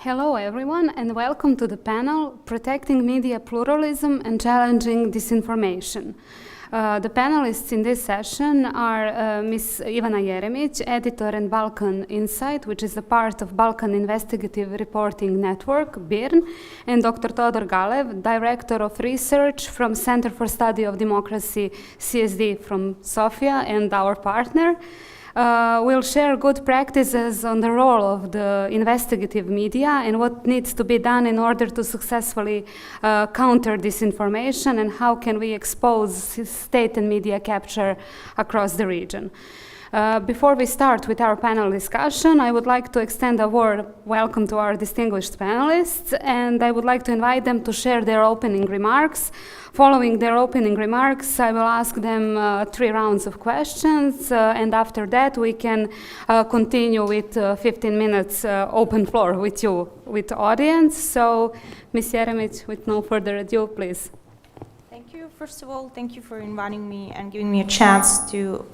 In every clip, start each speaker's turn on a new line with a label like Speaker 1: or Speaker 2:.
Speaker 1: Hello everyone and welcome to the panel Protecting Media Pluralism and Challenging Disinformation. The panelists in this session are Ms. Ivana Jeremić, editor in Balkan Insight, which is a part of Balkan Investigative Reporting Network, BIRN, and Dr. Todor Galev, director of research from Center for Study of Democracy, CSD from Sofia, and our partner. We'll share good practices on the role of the investigative media and what needs to be done in order to successfully counter disinformation and how can we expose state and media capture across the region. Before we start with our panel discussion, I would like to extend a warm welcome to our distinguished panelists, and I would like to invite them to share their opening remarks. Following their opening remarks, I will ask them 3 rounds of questions, and after that we can continue with 15 minutes open floor with you, with the audience. So, Ms. Jeremić, with no further ado, please.
Speaker 2: Thank you. First of all, thank you for inviting me and giving me a chance to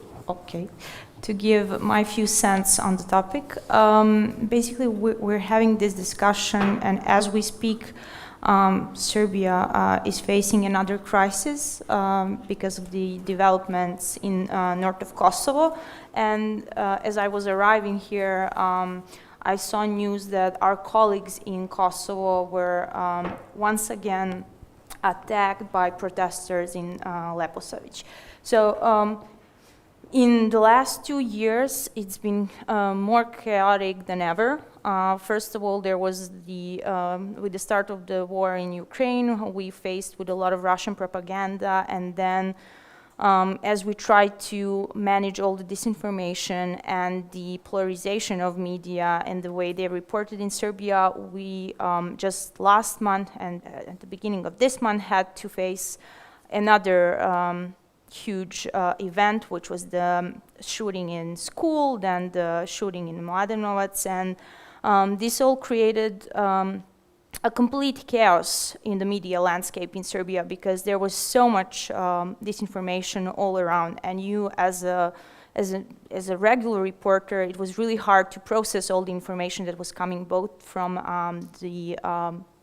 Speaker 2: give my few cents on the topic. Basically, we're having this discussion, and as we speak, Serbia is facing another crisis because of the developments in north of Kosovo. And as I was arriving here, I saw news that our colleagues in Kosovo were once again attacked by protesters in Leposavić. So in the last 2 years, it's been more chaotic than ever. First of all, there was with the start of the war in Ukraine, we faced with a lot of Russian propaganda, and then as we tried to manage all the disinformation and the polarization of media and the way they reported in Serbia, we just last month and at the beginning of this month had to face another huge event, which was the shooting in school, then the shooting in Mladenovac, and this all created a complete chaos in the media landscape in Serbia because there was so much disinformation all around, and you as a regular reporter, it was really hard to process all the information that was coming both from the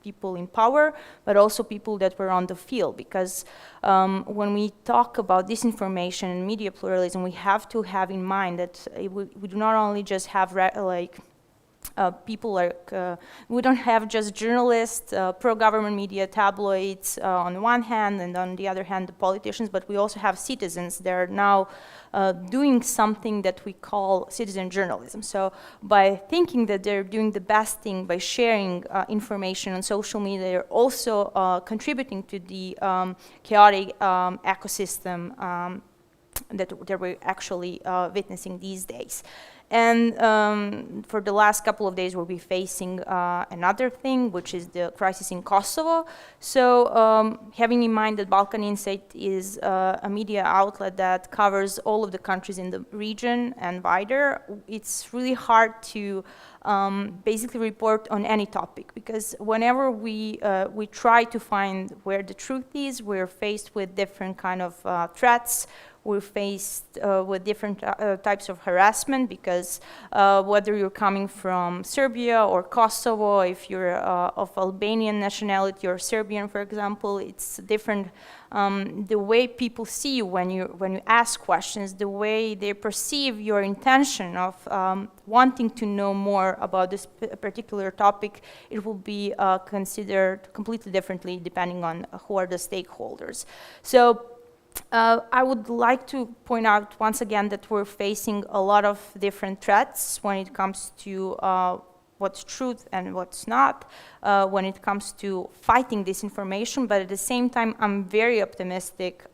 Speaker 2: people in power, but also people that were on the field, because when we talk about disinformation and media pluralism, we have to have in mind that we do not only just have people like, we don't have just journalists, pro-government media, tabloids on one hand, and on the other hand the politicians, but we also have citizens that are now doing something that we call citizen journalism. So by thinking that they're doing the best thing by sharing information on social media, they're also contributing to the chaotic ecosystem that we're actually witnessing these days. And for the last couple of days, we'll be facing another thing, which is the crisis in Kosovo. So having in mind that Balkan Insight is a media outlet that covers all of the countries in the region and wider, it's really hard to basically report on any topic, because whenever we try to find where the truth is, we're faced with different kind of threats. We're faced with different types of harassment, because whether you're coming from Serbia or Kosovo, if you're of Albanian nationality or Serbian, for example, it's different. The way people see you when you ask questions, the way they perceive your intention of wanting to know more about this particular topic, it will be considered completely differently depending on who are the stakeholders. So I would like to point out once again that we're facing a lot of different threats when it comes to what's truth and what's not, when it comes to fighting disinformation, but at the same time I'm very optimistic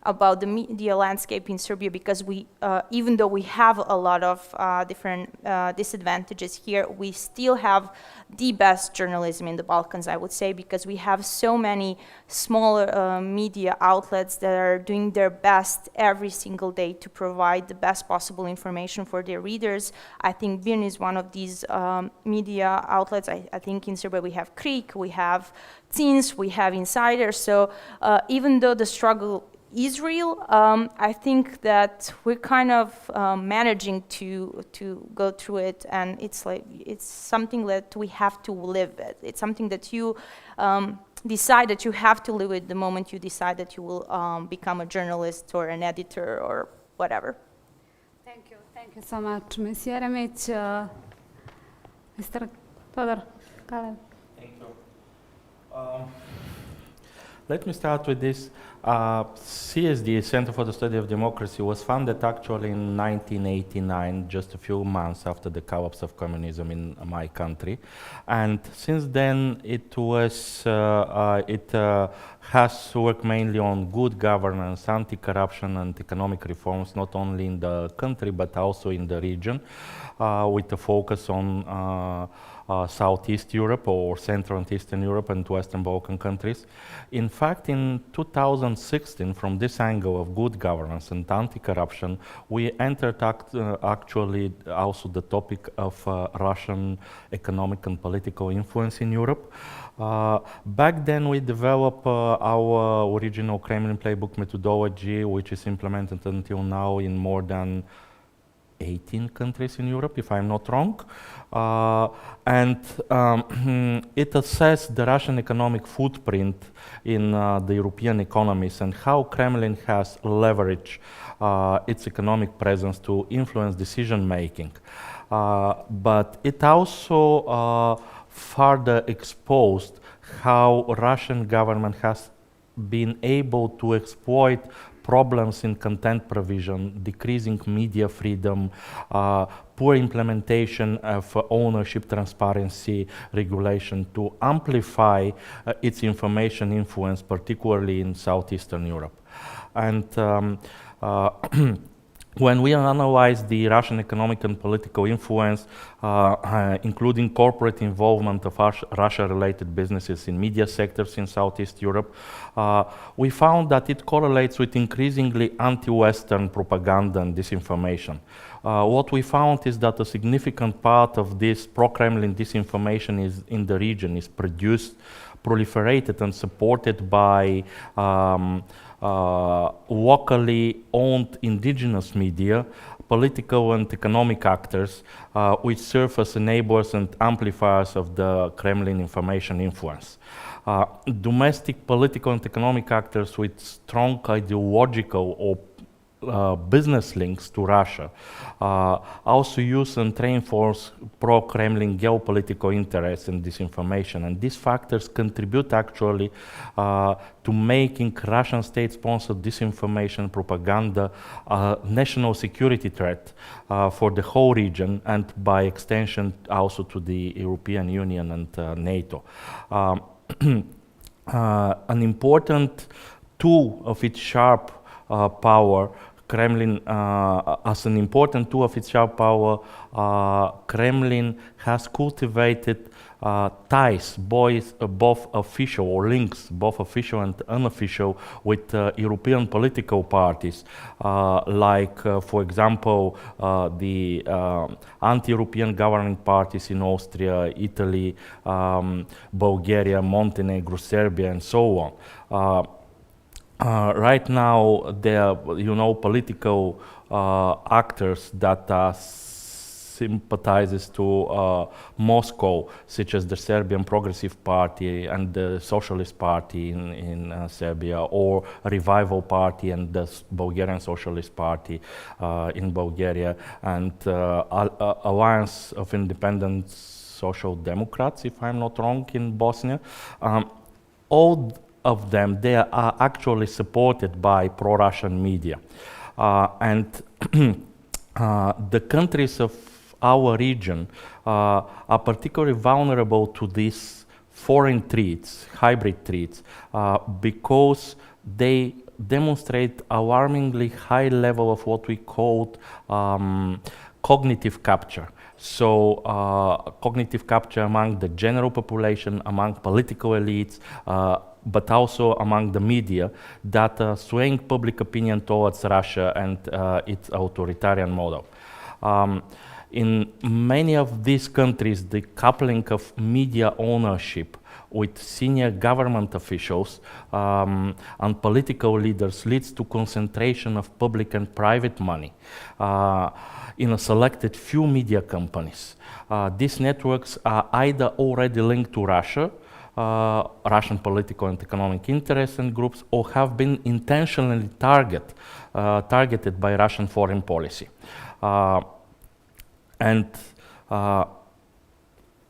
Speaker 2: about the media landscape in Serbia, because we, even though we have a lot of different disadvantages here, we still have the best journalism in the Balkans, I would say, because we have so many smaller media outlets that are doing their best every single day to provide the best possible information for their readers. I think BIRN is one of these media outlets. I think in Serbia we have Krik, we have Cins, we have Insider. So even though the struggle Israel, I think that we're kind of managing to go through it, and it's something that we have to live with. It's something that you decide that you have to live with the moment you decide that you will become a journalist or an editor or whatever.
Speaker 1: Thank you so much, Ms. Jeremić. Mr. Todor, Galev.
Speaker 3: Thank you. Let me start with this. CSD, Center for the Study of Democracy, was founded actually in 1989, just a few months after the collapse of communism in my country. And since then, it has worked mainly on good governance, anti-corruption, and economic reforms, not only in the country, but also in the region, with a focus on Southeast Europe or Central and Eastern Europe and Western Balkan countries. In fact, in 2016, from this angle of good governance and anti-corruption, we entered actually also the topic of Russian economic and political influence in Europe. Back then, we developed our original Kremlin playbook methodology, which is implemented until now in more than 18 countries in Europe, if I'm not wrong. It assessed the Russian economic footprint in the European economies and how Kremlin has leveraged its economic presence to influence decision making. But it also further exposed how Russian government has been able to exploit problems in content provision, decreasing media freedom, poor implementation of ownership transparency regulation to amplify its information influence, particularly in Southeastern Europe. And when we analyze the Russian economic and political influence, including corporate involvement of Russia-related businesses in media sectors in Southeast Europe, we found that it correlates with increasingly anti-Western propaganda and disinformation. What we found is that a significant part of this pro-Kremlin disinformation in the region is produced, proliferated, and supported by locally owned indigenous media, political and economic actors, which serve as enablers and amplifiers of the Kremlin information influence. Domestic political and economic actors with strong ideological or business links to Russia also use and reinforce pro-Kremlin geopolitical interests and disinformation, and these factors contribute actually to making Russian state-sponsored disinformation propaganda a national security threat for the whole region and by extension also to the European Union and NATO. An important tool of its sharp power, Kremlin, as an important tool of its sharp power, Kremlin has cultivated ties, both official or links, both official and unofficial, with European political parties, like, for example, the anti-European governing parties in Austria, Italy, Bulgaria, Montenegro, Serbia, and so on. Right now, there are, political actors that sympathizes to Moscow, such as the Serbian Progressive Party and the Socialist Party in Serbia, or Revival Party and the Bulgarian Socialist Party in Bulgaria, and Alliance of Independent Social Democrats, if I'm not wrong, in Bosnia. All of them, they are actually supported by pro-Russian media. And the countries of our region are particularly vulnerable to these foreign threats, hybrid threats, because they demonstrate alarmingly high level of what we called cognitive capture. So cognitive capture among the general population, among political elites, but also among the media that are swaying public opinion towards Russia and its authoritarian model. In many of these countries, the coupling of media ownership with senior government officials and political leaders leads to concentration of public and private money in a selected few media companies. These networks are either already linked to Russia, Russian political and economic interests and groups, or have been intentionally targeted by Russian foreign policy.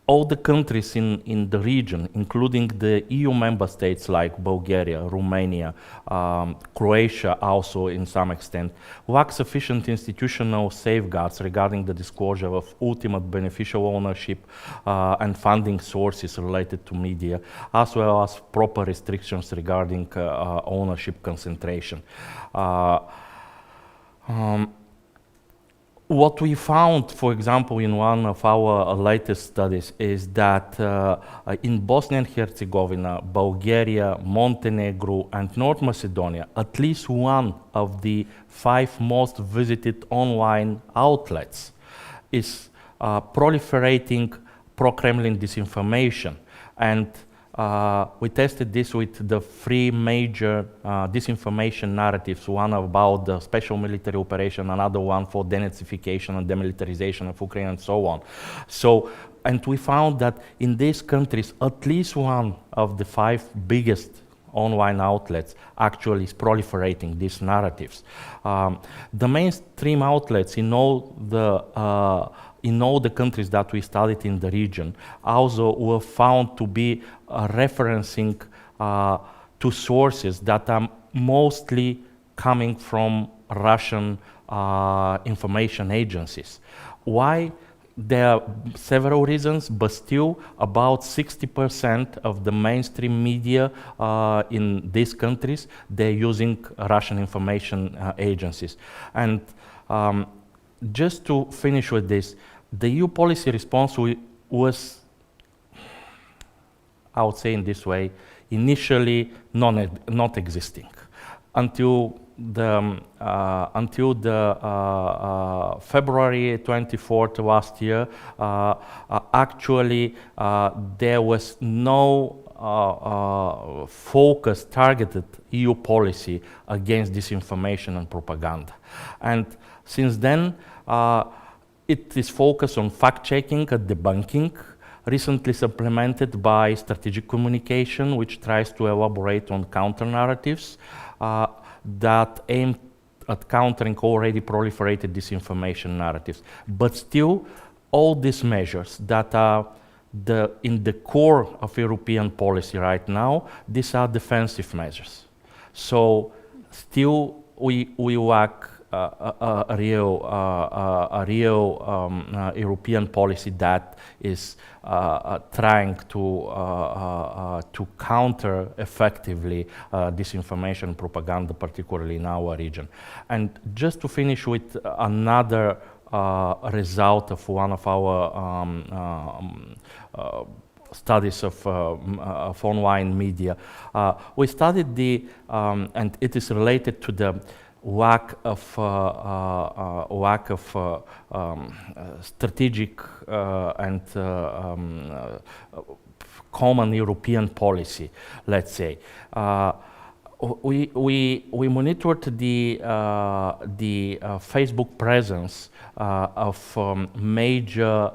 Speaker 3: All the countries in the region, including the EU member states like Bulgaria, Romania, Croatia also in some extent, lack sufficient institutional safeguards regarding the disclosure of ultimate beneficial ownership and funding sources related to media, as well as proper restrictions regarding ownership concentration. What we found, for example, in one of our latest studies is that in Bosnia and Herzegovina, Bulgaria, Montenegro, and North Macedonia, at least one of the 5 most visited online outlets is proliferating pro-Kremlin disinformation. And we tested this with the 3 major disinformation narratives, one about the special military operation, another one for denazification and demilitarization of Ukraine, and so on. And we found that in these countries, at least one of the 5 biggest online outlets actually is proliferating these narratives. The mainstream outlets in all the countries that we studied in the region also were found to be referencing to sources that are mostly coming from Russian information agencies. Why? There are several reasons, but still about 60% of the mainstream media in these countries, they're using Russian information agencies. And just to finish with this, the EU policy response was, I would say in this way, initially not existing until the February 24th last year. Actually, there was no focused, targeted EU policy against disinformation and propaganda. And since then, it is focused on fact-checking and debunking, recently supplemented by strategic communication, which tries to elaborate on counter-narratives that aim at countering already proliferated disinformation narratives. But still, all these measures that are in the core of European policy right now, these are defensive measures. So still we lack a real European policy that is trying to counter effectively disinformation propaganda, particularly in our region. And just to finish with another result of one of our studies of online media, we studied and it is related to the lack of strategic and common European policy, let's say. We monitored the Facebook presence of major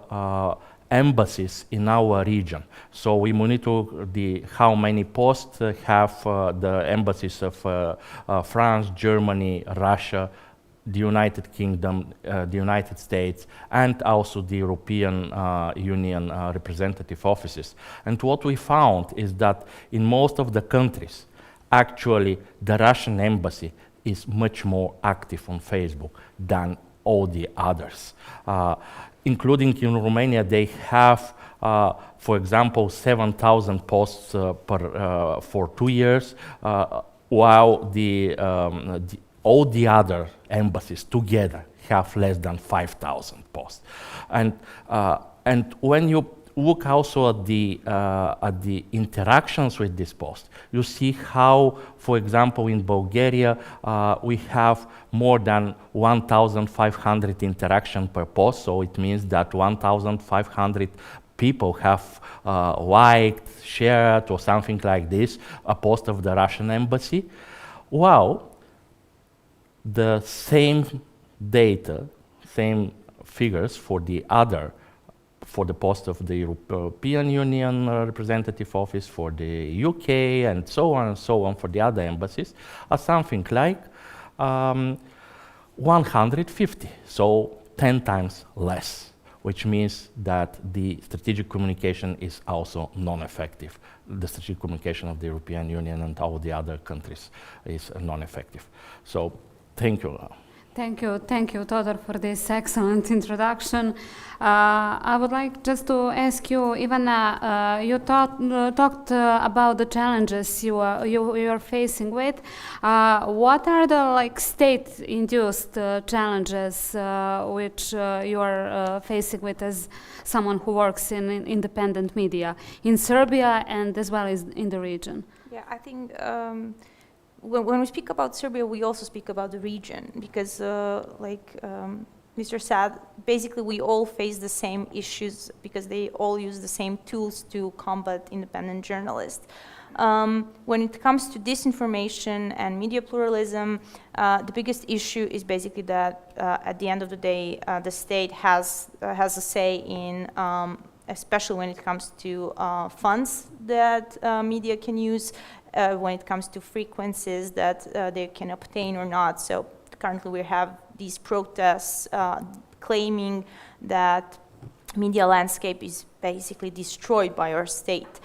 Speaker 3: embassies in our region. So we monitor how many posts have the embassies of France, Germany, Russia, the United Kingdom, the United States, and also the European Union representative offices. And what we found is that in most of the countries, actually the Russian embassy is much more active on Facebook than all the others. Including in Romania, they have, for example, 7,000 posts for 2 years, while all the other embassies together have less than 5,000 posts. And when you look also at the interactions with this post, you see how, for example, in Bulgaria, we have more than 1,500 interactions per post. So it means that 1,500 people have liked, shared, or something like this, a post of the Russian embassy. Well, the same data, same figures for the post of the European Union representative office, for the UK, and so on for the other embassies, are something like 150, so 10 times less, which means that the strategic communication is also non-effective. The strategic communication of the European Union and all the other countries is non-effective. So, thank you.
Speaker 1: Thank you, Todor, for this excellent introduction. I would like just to ask you, Ivana, you talked about the challenges you are facing with. What are the state-induced challenges which you are facing with as someone who works in independent media in Serbia and as well as in the region?
Speaker 2: Yeah, I think. When we speak about Serbia, we also speak about the region because, Mr. said, basically we all face the same issues because they all use the same tools to combat independent journalists. When it comes to disinformation and media pluralism, the biggest issue is basically that at the end of the day, the state has a say in, especially when it comes to funds that media can use, when it comes to frequencies that they can obtain or not. So currently we have these protests claiming that media landscape is basically destroyed by our state.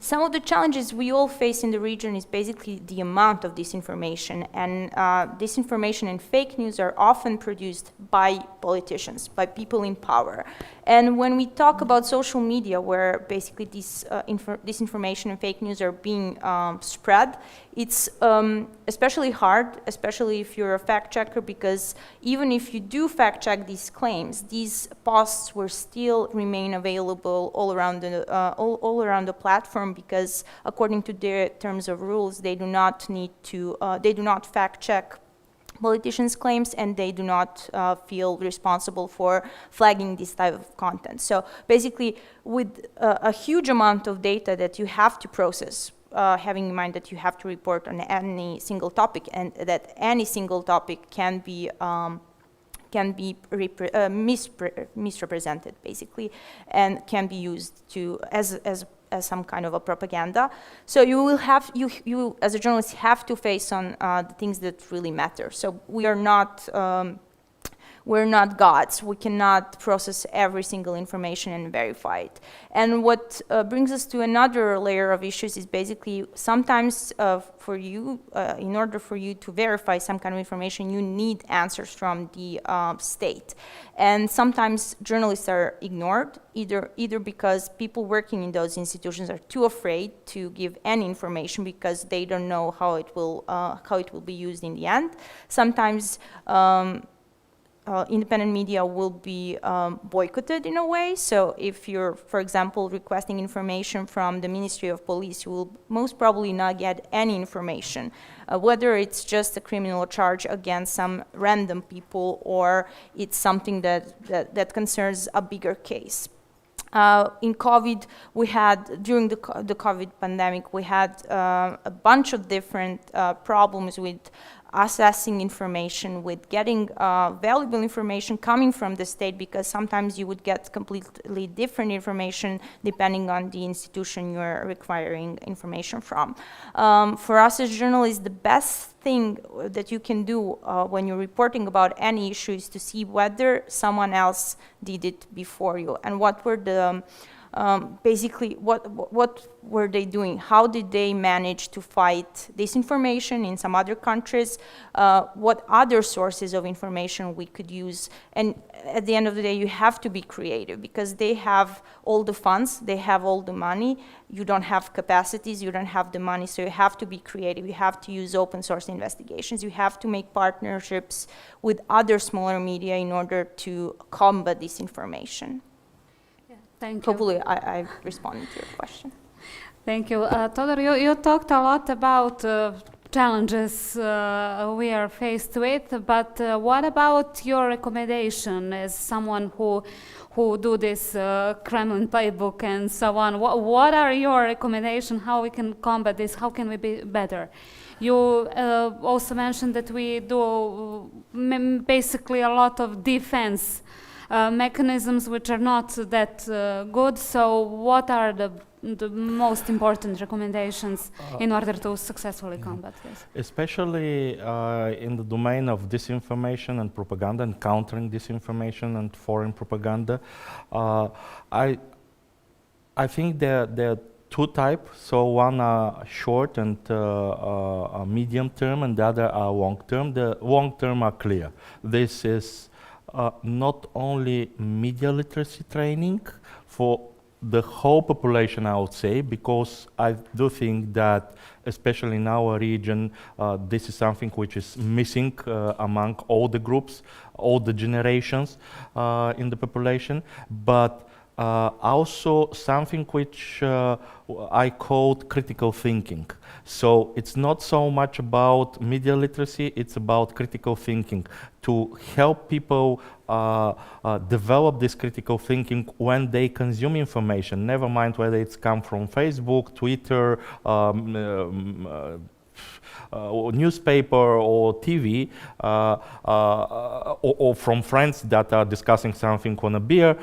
Speaker 2: Some of the challenges we all face in the region is basically the amount of disinformation, and disinformation and fake news are often produced by politicians, by people in power. And when we talk about social media, where basically this disinformation and fake news are being spread, it's especially hard, especially if you're a fact checker, because even if you do fact check these claims, these posts will still remain available all around the platform, because according to their terms of rules, they do not need to, they do not fact check politicians' claims, and they do not feel responsible for flagging this type of content. So basically, with a huge amount of data that you have to process, having in mind that you have to report on any single topic, and that any single topic can be misrepresented, basically, and can be used to as some kind of a propaganda. So you will have, you as a journalist have to face on the things that really matter. So we're not gods. We cannot process every single information and verify it. And what brings us to another layer of issues is basically sometimes for you, in order for you to verify some kind of information, you need answers from the state. And sometimes journalists are ignored, either because people working in those institutions are too afraid to give any information because they don't know how it will be used in the end. Sometimes independent media will be boycotted in a way. So if you're, for example, requesting information from the Ministry of Police, you will most probably not get any information, whether it's just a criminal charge against some random people or it's something that concerns a bigger case. In COVID, we had, during the COVID pandemic, we had a bunch of different problems with assessing information, with getting valuable information coming from the state, because sometimes you would get completely different information depending on the institution you're requiring information from. For us as journalists, the best thing that you can do when you're reporting about any issue is to see whether someone else did it before you, and what were the basically, what were they doing? How did they manage to fight disinformation in some other countries? What other sources of information we could use? And at the end of the day, you have to be creative, because they have all the funds, they have all the money. You don't have capacities, you don't have the money, so you have to be creative. You have to use open source investigations. You have to make partnerships with other smaller media in order to combat disinformation.
Speaker 1: Thank you.
Speaker 2: Hopefully I responded to your question.
Speaker 1: Thank you. Todor, you talked a lot about challenges we are faced with, but what about your recommendation as someone who do this Kremlin playbook and so on? What are your recommendations? How we can combat this? How can we be better? You also mentioned that we do basically a lot of defense mechanisms which are not that good. So what are the most important recommendations in order to successfully combat this?
Speaker 3: Especially in the domain of disinformation and propaganda and countering disinformation and foreign propaganda, I think there are two types. So one are short and medium term, and the other are long term. The long term are clear. This is not only media literacy training for the whole population, I would say, because I do think that, especially in our region, this is something which is missing among all the groups, all the generations in the population, but also something which I called critical thinking. So it's not so much about media literacy, it's about critical thinking, to help people develop this critical thinking when they consume information, never mind whether it's come from Facebook, Twitter, newspaper or TV, or from friends that are discussing something on a beer.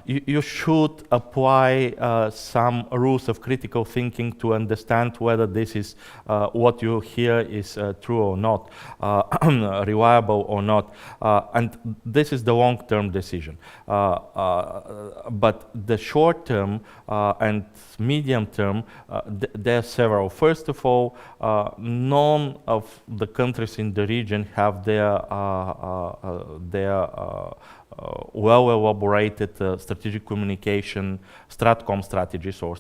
Speaker 3: You should apply some rules of critical thinking to understand whether this is what you hear is true or not, reliable or not, and this is the long-term decision. But the short-term and medium-term, there are several. First of all, none of the countries in the region have their well-elaborated strategic communication, Stratcom strategies, or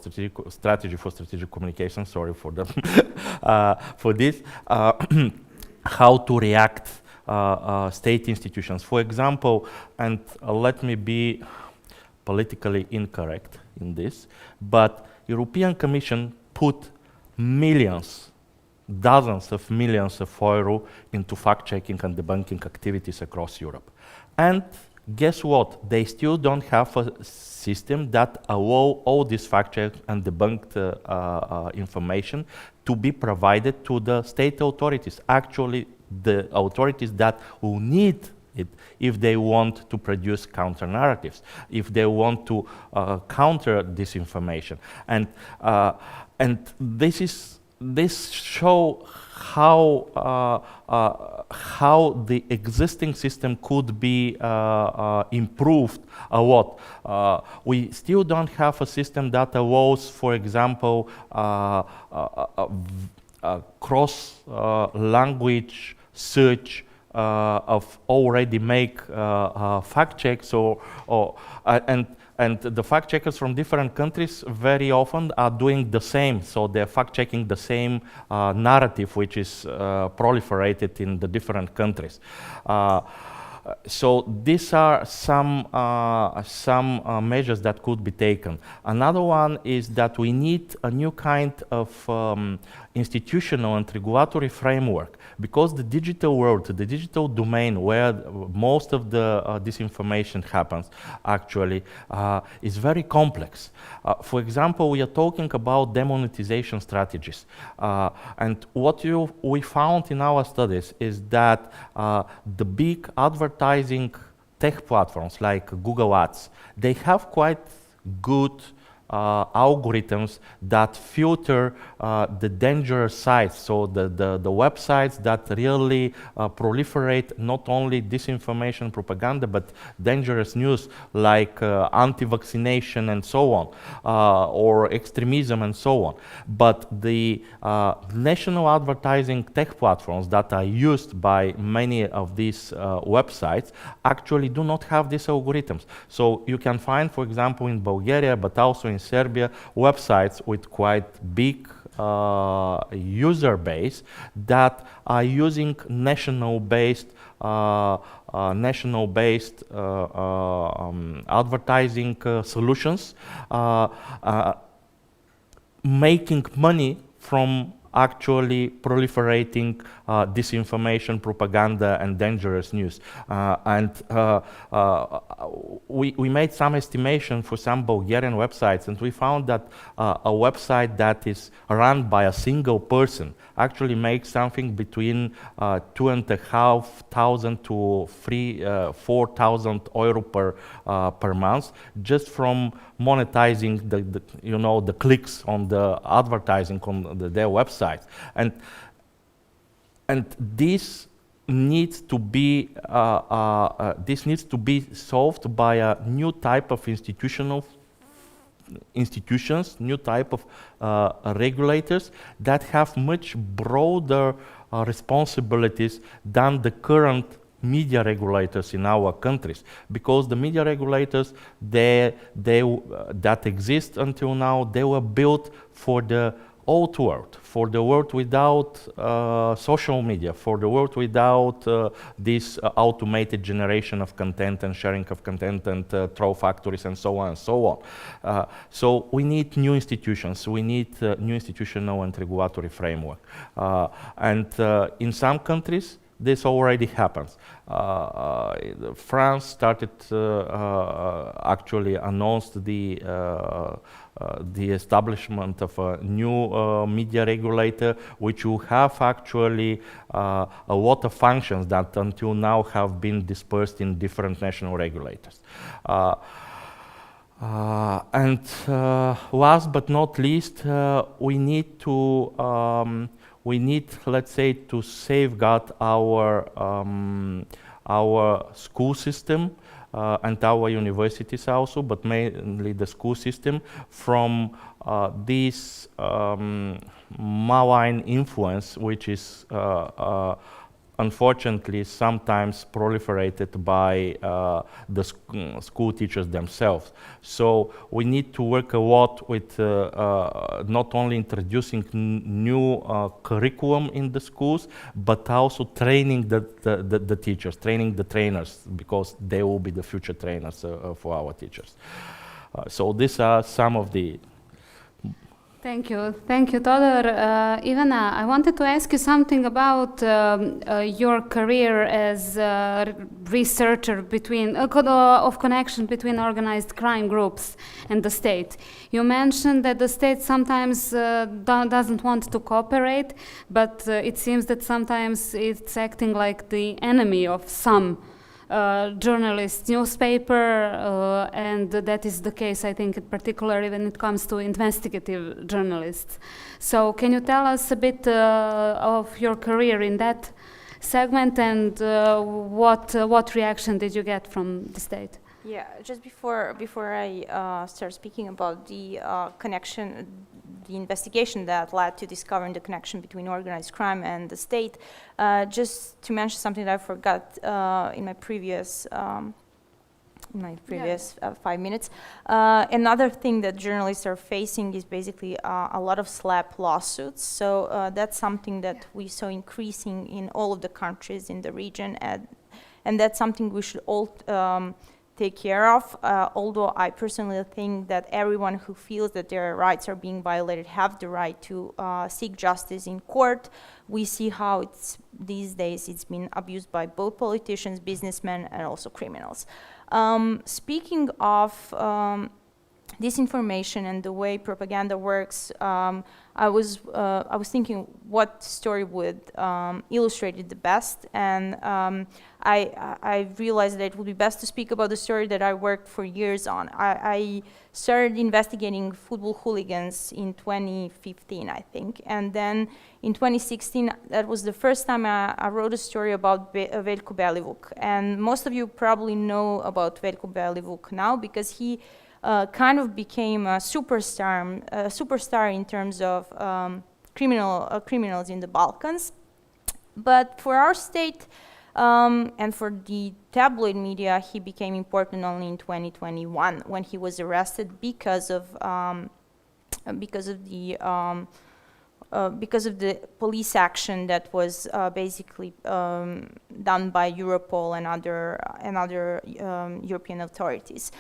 Speaker 3: strategy for strategic communication. Sorry for the for this. How to react state institutions, for example, and let me be politically incorrect in this, but European Commission put millions, dozens of millions of euro into fact-checking and debunking activities across Europe. And guess what? They still don't have a system that allow all this fact-check and debunked information to be provided to the state authorities, actually the authorities that will need it if they want to produce counter-narratives, if they want to counter disinformation. And this show how the existing system could be improved a lot. We still don't have a system that allows, for example, cross-language search of already make fact checks, and the fact checkers from different countries very often are doing the same, so they're fact checking the same narrative which is proliferated in the different countries. So these are some measures that could be taken. Another one is that we need a new kind of institutional and regulatory framework, because the digital world, the digital domain where most of the disinformation happens actually is very complex. For example, we are talking about demonetization strategies, and what we found in our studies is that the big advertising tech platforms like Google Ads, they have quite good algorithms that filter the dangerous sites, so the websites that really proliferate not only disinformation, propaganda, but dangerous news like anti-vaccination and so on, or extremism and so on. But the national advertising tech platforms that are used by many of these websites actually do not have these algorithms. So you can find, for example, in Bulgaria, but also in Serbia, websites with quite big user base that are using national-based advertising solutions, making money from actually proliferating disinformation, propaganda, and dangerous news. We made some estimation for some Bulgarian websites, and we found that a website that is run by a single person actually makes something between 2,500 to 4,000 euro per month, just from monetizing the clicks on the advertising on their website, and this needs to be solved by a new type of institutions, new type of regulators that have much broader responsibilities than the current media regulators in our countries, because the media regulators that exist until now, they were built for the old world, for the world without social media, for the world without this automated generation of content and sharing of content and troll factories and so on and so on. So we need new institutions, we need new institutional and regulatory framework. And in some countries, this already happens. France started, actually announced the establishment of a new media regulator, which will have actually a lot of functions that until now have been dispersed in different national regulators. And last but not least, we need, let's say, to safeguard our school system and our universities also, but mainly the school system, from this malign influence, which is unfortunately sometimes proliferated by the school teachers themselves. So we need to work a lot with not only introducing new curriculum in the schools, but also training the teachers, training the trainers, because they will be the future trainers for our teachers. So these are some of the...
Speaker 1: Thank you, Todor. Ivana, I wanted to ask you something about your career as a researcher of connection between organized crime groups and the state. You mentioned that the state sometimes doesn't want to cooperate, but it seems that sometimes it's acting like the enemy of some journalist newspaper, and that is the case, I think, particularly when it comes to investigative journalists. So can you tell us a bit of your career in that segment, and what reaction did you get from the state?
Speaker 2: Yeah, just before I start speaking about the connection, the investigation that led to discovering the connection between organized crime and the state, just to mention something that I forgot in my previous 5 minutes. Another thing that journalists are facing is basically a lot of slap lawsuits. So that's something that we saw increasing in all of the countries in the region, and that's something we should all take care of, although I personally think that everyone who feels that their rights are being violated have the right to seek justice in court. We see how these days it's been abused by both politicians, businessmen, and also criminals. Speaking of disinformation and the way propaganda works, I was thinking what story would illustrate it the best, and I realized that it would be best to speak about the story that I worked for years on. I started investigating football hooligans in 2015, I think, and then in 2016, that was the first time I wrote a story about Veljko Belivuk, and most of you probably know about Veljko Belivuk now because he kind of became a superstar in terms of criminals in the Balkans. But for our state and for the tabloid media, he became important only in 2021 when he was arrested because of the because of the police action that was basically done by Europol and other European authorities.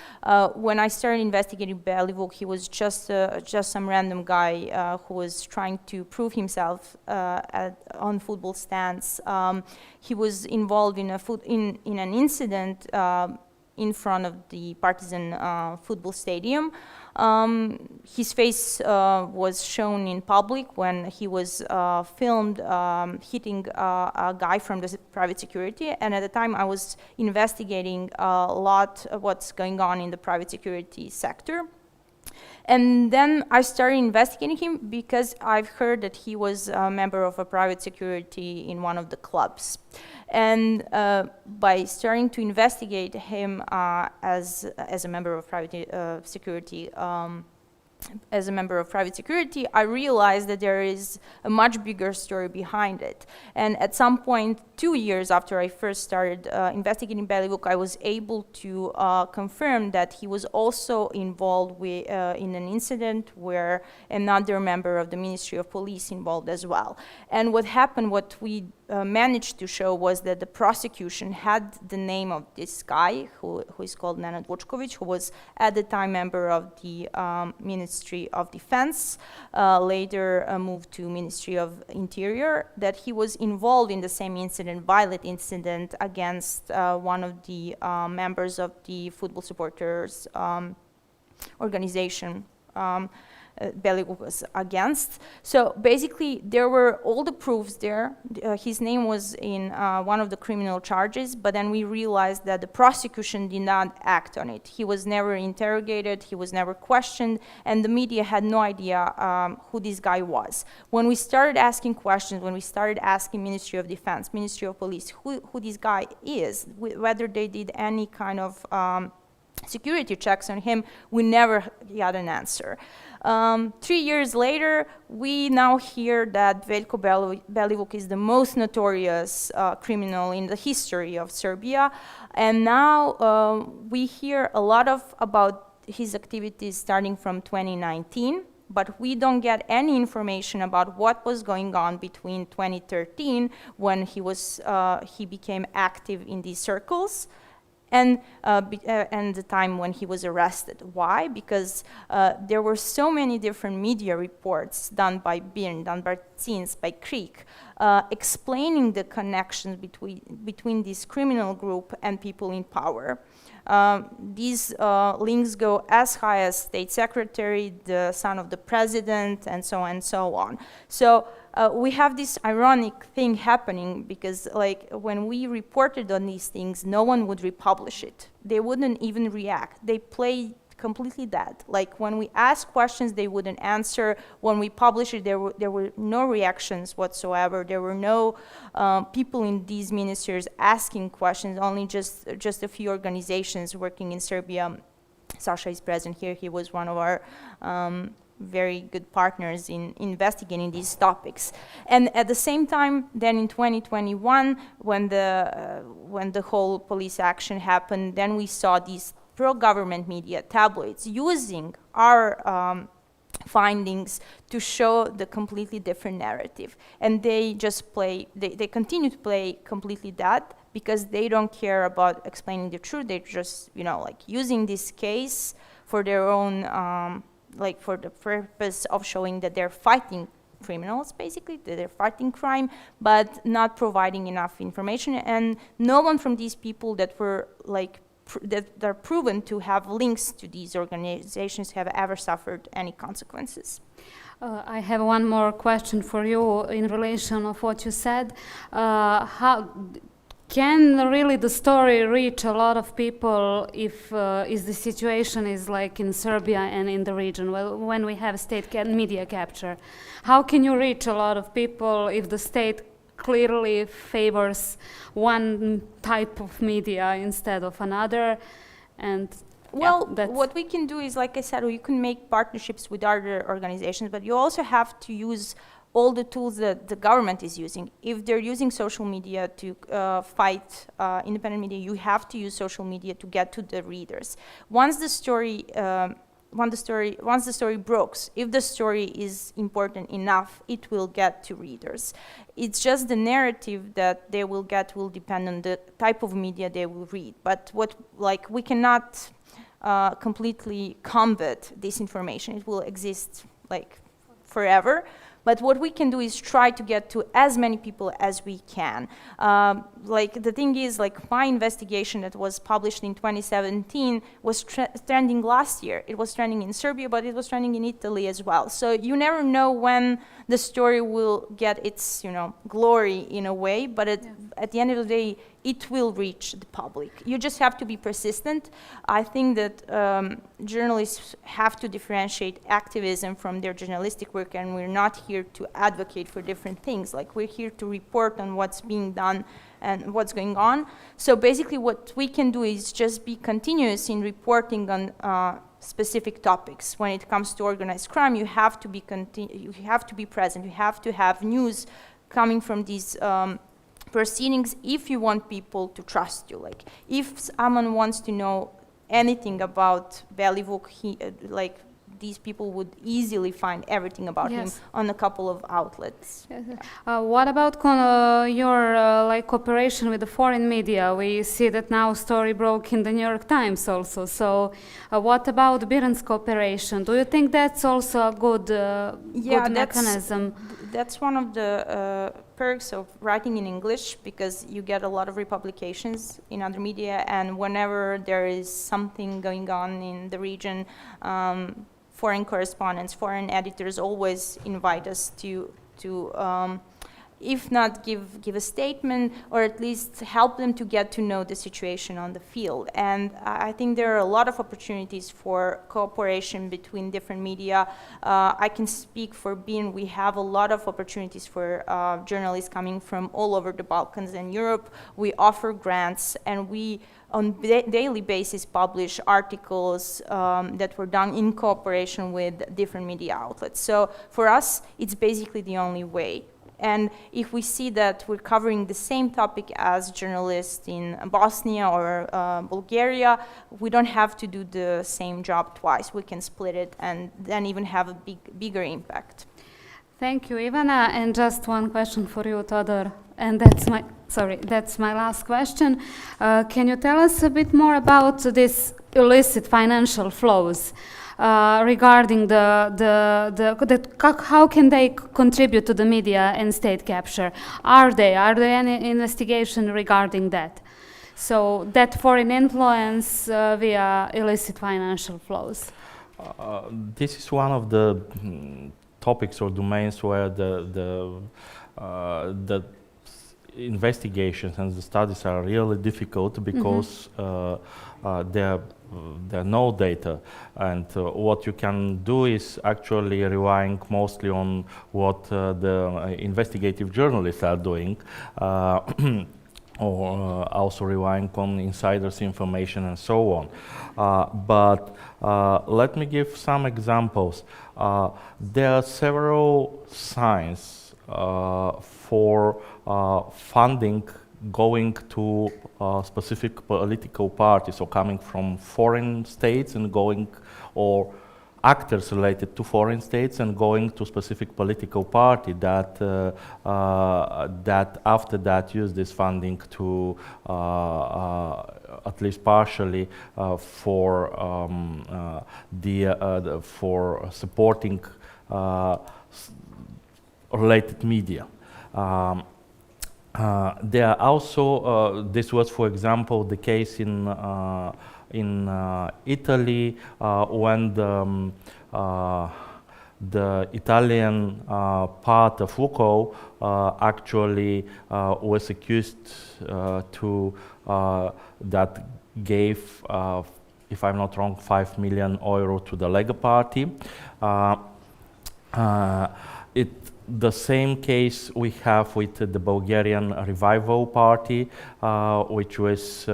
Speaker 2: When I started investigating Belivuk, he was just some random guy who was trying to prove himself on football stands. He was involved in an incident in front of the Partizan football stadium. His face was shown in public when he was filmed hitting a guy from the private security, and at the time I was investigating a lot of what's going on in the private security sector. And then I started investigating him because I've heard that he was a member of a private security in one of the clubs. And by starting to investigate him as a member of private security, I realized that there is a much bigger story behind it. And at some point, 2 years after I first started investigating Belivuk, I was able to confirm that he was also involved in an incident where another member of the Ministry of Police involved as well. And what happened, what we managed to show was that the prosecution had the name of this guy, who is called Nenad Vučković, who was at the time member of the Ministry of Defense, later moved to Ministry of Interior, that he was involved in the same incident, violent incident against one of the members of the football supporters organization. Belivuk was against. So basically, there were all the proofs there. His name was in one of the criminal charges, but then we realized that the prosecution did not act on it. He was never interrogated, he was never questioned, and the media had no idea who this guy was. When we started asking questions, when we started asking Ministry of Defense, Ministry of Police, who this guy is, whether they did any kind of security checks on him, we never got an answer. 3 years later, we now hear that Veljko Belivuk is the most notorious criminal in the history of Serbia, and now we hear a lot about his activities starting from 2019, but we don't get any information about what was going on between 2013, when he became active in these circles, and the time when he was arrested. Why? Because there were so many different media reports done by Birn, done by Zins, by Krieg, explaining the connections between this criminal group and people in power. These links go as high as state secretary, the son of the president, and so on and so on. So we have this ironic thing happening because, like, when we reported on these things, no one would republish it. They wouldn't even react. They play completely dead. Like, when we ask questions, they wouldn't answer. When we publish it, there were no reactions whatsoever. There were no people in these ministries asking questions, only just a few organizations working in Serbia. Sasha is present here. He was one of our very good partners in investigating these topics. And at the same time, then in 2021, when the whole police action happened, then we saw these pro-government media tabloids using our findings to show the completely different narrative. And they just they continue to play completely dead because they don't care about explaining the truth. They're just, like, using this case for their own for the purpose of showing that they're fighting criminals, basically, that they're fighting crime, but not providing enough information. And no one from these people that were that are proven to have links to these organizations have ever suffered any consequences.
Speaker 1: I have one more question for you in relation of what you said. How can really the story reach a lot of people if the situation is like in Serbia and in the region, when we have state media capture? How can you reach a lot of people if the state clearly favors one type of media instead of another? And
Speaker 2: well, what we can do is, like I said, you can make partnerships with other organizations, but you also have to use all the tools that the government is using. If they're using social media to fight independent media, you have to use social media to get to the readers. Once the story once the story breaks, if the story is important enough, it will get to readers. It's just the narrative that they will get will depend on the type of media they will read. But we cannot completely combat disinformation. It will exist forever. But what we can do is try to get to as many people as we can. The thing is, my investigation that was published in 2017 was trending last year. It was trending in Serbia, but it was trending in Italy as well. So you never know when the story will get its, glory in a way, but at the end of the day, it will reach the public. You just have to be persistent. I think that journalists have to differentiate activism from their journalistic work, and we're not here to advocate for different things. We're here to report on what's being done and what's going on. So basically what we can do is just be continuous in reporting on specific topics. When it comes to organized crime, you have to be present. You have to have news coming from these proceedings if you want people to trust you. If someone wants to know anything about Belivuk, these people would easily find everything about him on a couple of outlets.
Speaker 1: Yes. What about your cooperation with the foreign media? We see that now story broke in the New York Times also. So what about Biran's cooperation? Do you think that's also a good mechanism?
Speaker 2: That's one of the perks of writing in English, because you get a lot of republications in other media, and whenever there is something going on in the region, foreign correspondents, foreign editors always invite us to if not give a statement, or at least help them to get to know the situation on the field. And I think there are a lot of opportunities for cooperation between different media. I can speak for BIN. We have a lot of opportunities for journalists coming from all over the Balkans and Europe. We offer grants, and we on daily basis publish articles that were done in cooperation with different media outlets. So for us, it's basically the only way. And if we see that we're covering the same topic as journalists in Bosnia or Bulgaria, we don't have to do the same job twice. We can split it and then even have a bigger impact.
Speaker 1: Thank you, Ivana. And just one question for you, Todor. And that's my last question. Can you tell us a bit more about this illicit financial flows? Regarding how can they contribute to the media and state capture? Are there any investigation regarding that? So that foreign influence via illicit financial flows.
Speaker 3: This is one of the topics or domains where the investigations and the studies are really difficult, because there are no data, and what you can do is actually relying mostly on what the investigative journalists are doing, or also relying on insiders' information and so on. But let me give some examples. There are several signs for funding going to specific political parties, or coming from foreign states and going, or actors related to foreign states and going to specific political party that that after that use this funding to at least partially for for supporting related media. There are also, this was, for example, the case in Italy when the Italian part of Luko actually was accused to that gave, if I'm not wrong, 5 million euro to the Lega party. The same case we have with the Bulgarian Revival Party, which was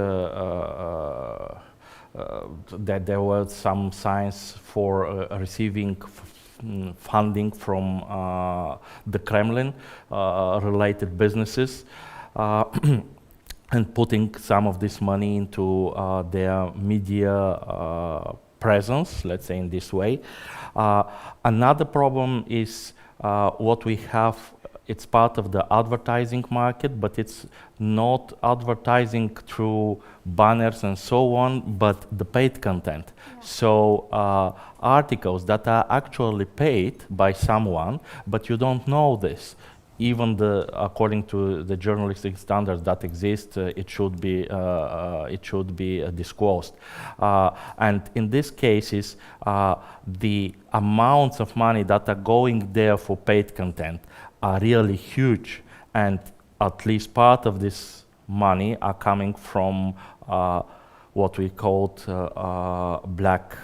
Speaker 3: that there were some signs for receiving funding from the Kremlin related businesses, and putting some of this money into their media presence, let's say in this way. Another problem is what we have. It's part of the advertising market, but it's not advertising through banners and so on, but the paid content. Yeah. So articles that are actually paid by someone, but you don't know this. Even according to the journalistic standards that exist, it should be disclosed. And in these cases, the amounts of money that are going there for paid content are really huge, and at least part of this money are coming from what we called black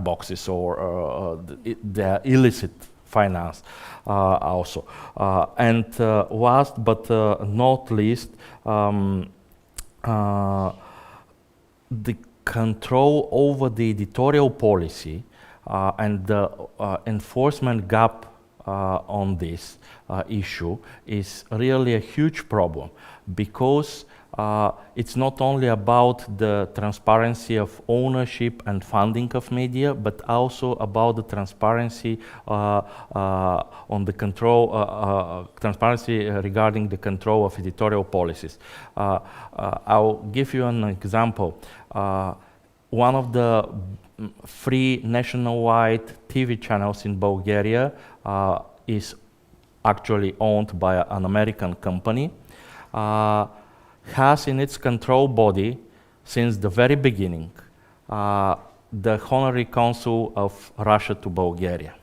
Speaker 3: boxes, or the illicit finance also. And last but not least, the control over the editorial policy and the enforcement gap on this issue is really a huge problem, because it's not only about the transparency of ownership and funding of media, but also about the transparency on the control, transparency regarding the control of editorial policies. I'll give you an example. One of the free nationwide TV channels in Bulgaria is actually owned by an American company, has in its control body since the very beginning the Honorary Consul of Russia to Bulgaria,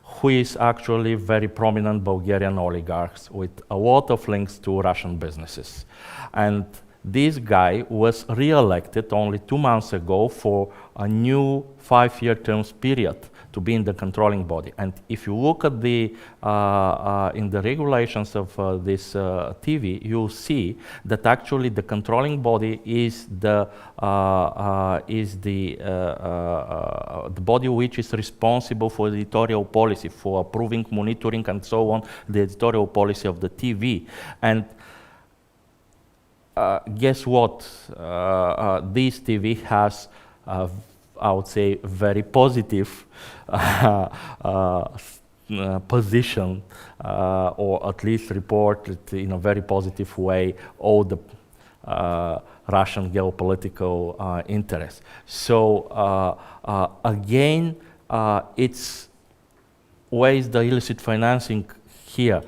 Speaker 3: who is actually very prominent Bulgarian oligarchs with a lot of links to Russian businesses. And this guy was re-elected only 2 months ago for a new 5-year term period to be in the controlling body. And if you look at the in the regulations of this TV, you'll see that actually the controlling body is the body which is responsible for the editorial policy, for approving, monitoring, and so on, the editorial policy of the TV. And guess what? This TV has, I would say, very positive position, or at least reported in a very positive way all the Russian geopolitical interests. So again, it's where is the illicit financing here?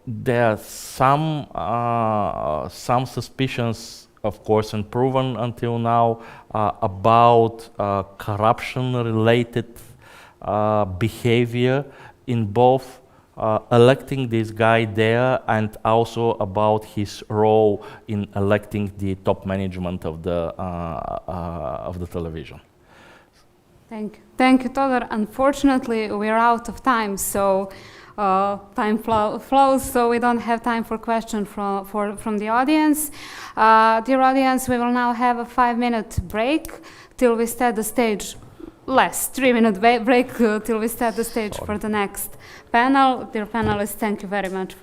Speaker 3: There are some suspicions, of course, unproven until now, about corruption-related behavior in both electing this guy there and also about his role in electing the top management of the television.
Speaker 1: Thank you, Todor. Unfortunately, we're out of time, so time flows, so we don't have time for questions from the audience. Dear audience, we will now have a 5-minute break till we set the stage. Less, 3-minute break till we set the stage for the next panel. Dear panelists, thank you very much.